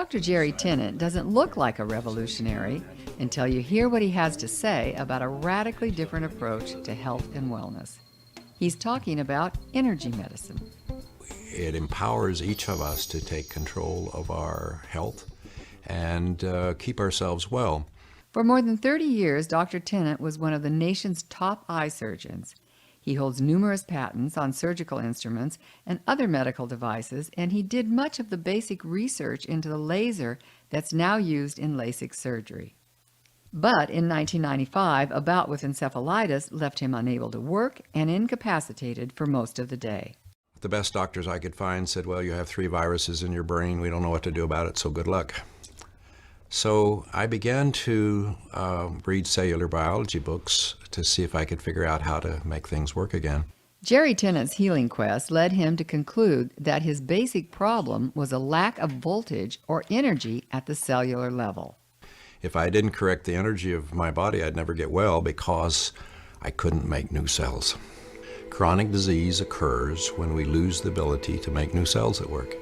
Dr. Jerry Tennant doesn't look like a revolutionary until you hear what he has to say about a radically different approach to health and wellness. He's talking about energy medicine. It empowers each of us to take control of our health and keep ourselves well. For more than 30 years, Dr. Tennant was one of the nation's top eye surgeons. He holds numerous patents on surgical instruments and other medical devices, and he did much of the basic research into the laser that's now used in LASIK surgery. But in 1995, a bout with encephalitis left him unable to work and incapacitated for most of the day. The best doctors I could find said, well, you have 3 viruses in your brain. We don't know what to do about it, so good luck. So I began to read cellular biology books to see if I could figure out how to make things work again. Jerry Tennant's healing quest led him to conclude that his basic problem was a lack of voltage or energy at the cellular level. If I didn't correct the energy of my body, I'd never get well because I couldn't make new cells. Chronic disease occurs when we lose the ability to make new cells at work.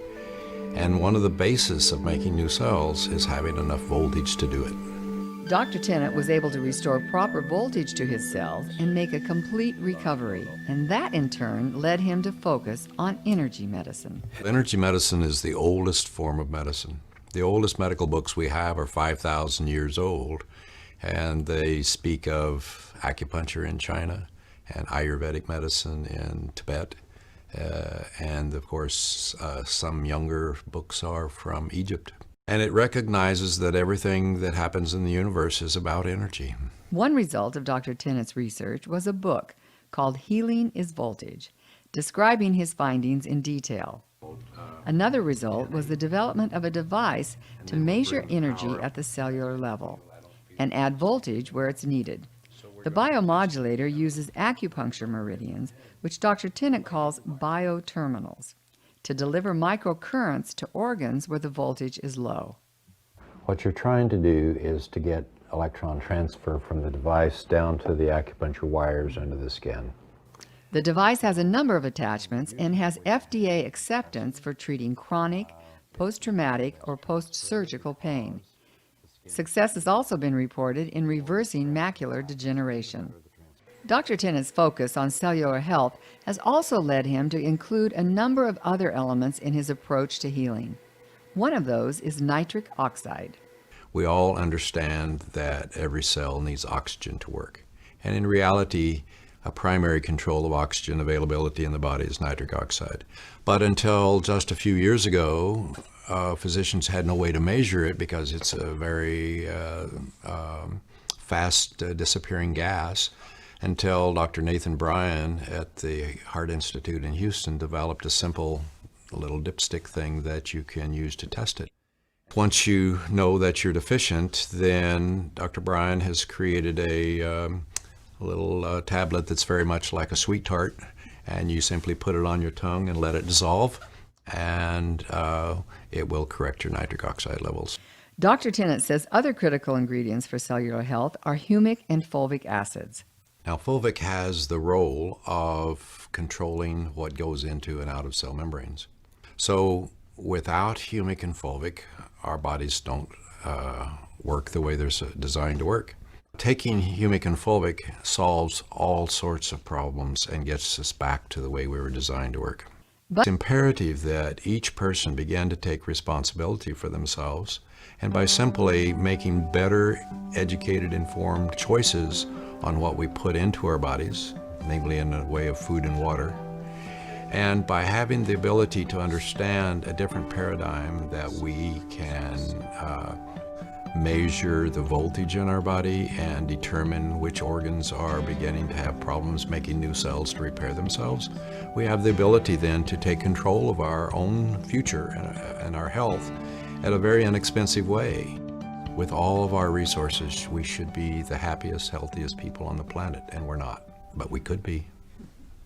And one of the bases of making new cells is having enough voltage to do it. Dr. Tennant was able to restore proper voltage to his cells and make a complete recovery, and that in turn led him to focus on energy medicine. Energy medicine is the oldest form of medicine. The oldest medical books we have are 5,000 years old, and they speak of acupuncture in China and Ayurvedic medicine in Tibet. And of course, some younger books are from Egypt. And it recognizes that everything that happens in the universe is about energy. One result of Dr. Tennant's research was a book called Healing is Voltage, describing his findings in detail. Another result was the development of a device to measure energy at the cellular level and add voltage where it's needed. The biomodulator uses acupuncture meridians, which Dr. Tennant calls bioterminals, to deliver microcurrents to organs where the voltage is low. What you're trying to do is to get electron transfer from the device down to the acupuncture wires under the skin. The device has a number of attachments and has FDA acceptance for treating chronic, post-traumatic, or post-surgical pain. Success has also been reported in reversing macular degeneration. Dr. Tennant's focus on cellular health has also led him to include a number of other elements in his approach to healing. One of those is nitric oxide. We all understand that every cell needs oxygen to work. And in reality, a primary control of oxygen availability in the body is nitric oxide. But until just a few years ago, physicians had no way to measure it because it's a very fast disappearing gas, until Dr. Nathan Bryan at the Heart Institute in Houston developed a simple little dipstick thing that you can use to test it. Once you know that you're deficient, then Dr. Bryan has created a little tablet that's very much like a sweet tart, and you simply put it on your tongue and let it dissolve, and it will correct your nitric oxide levels. Dr. Tennant says other critical ingredients for cellular health are humic and fulvic acids. Now, fulvic has the role of controlling what goes into and out of cell membranes. So without humic and fulvic, our bodies don't work the way they're designed to work. Taking humic and fulvic solves all sorts of problems and gets us back to the way we were designed to work. It's imperative that each person begin to take responsibility for themselves, and by simply making better, educated, informed choices on what we put into our bodies, namely in the way of food and water, and by having the ability to understand a different paradigm that we can measure the voltage in our body and determine which organs are beginning to have problems making new cells to repair themselves, we have the ability then to take control of our own future and our health at a very inexpensive way. With all of our resources, we should be the happiest, healthiest people on the planet, and we're not, but we could be.